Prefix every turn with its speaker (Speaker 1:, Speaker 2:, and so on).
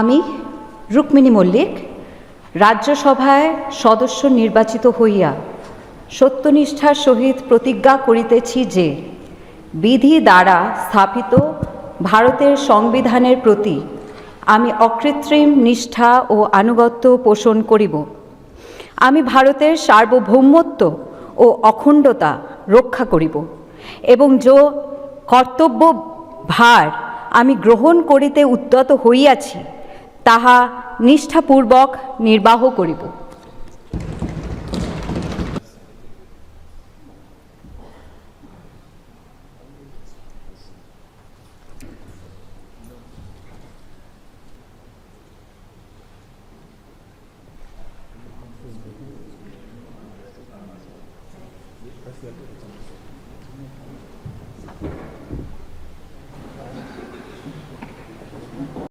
Speaker 1: আমি রুক্মিণী মল্লিক রাজ্যসভায় সদস্য নির্বাচিত হইয়া সত্যনিষ্ঠার সহিত প্রতিজ্ঞা করিতেছি যে বিধি দ্বারা স্থাপিত ভারতের সংবিধানের প্রতি আমি অকৃত্রিম নিষ্ঠা ও আনুগত্য পোষণ করিব। আমি ভারতের সার্বভৌমত্ব ও অখণ্ডতা রক্ষা করিব এবং যে কর্তব্য ভার আমি গ্রহণ করিতে উদ্যত হইয়াছি তাহা নিষ্ঠাপূর্বক নির্বাহ করিব।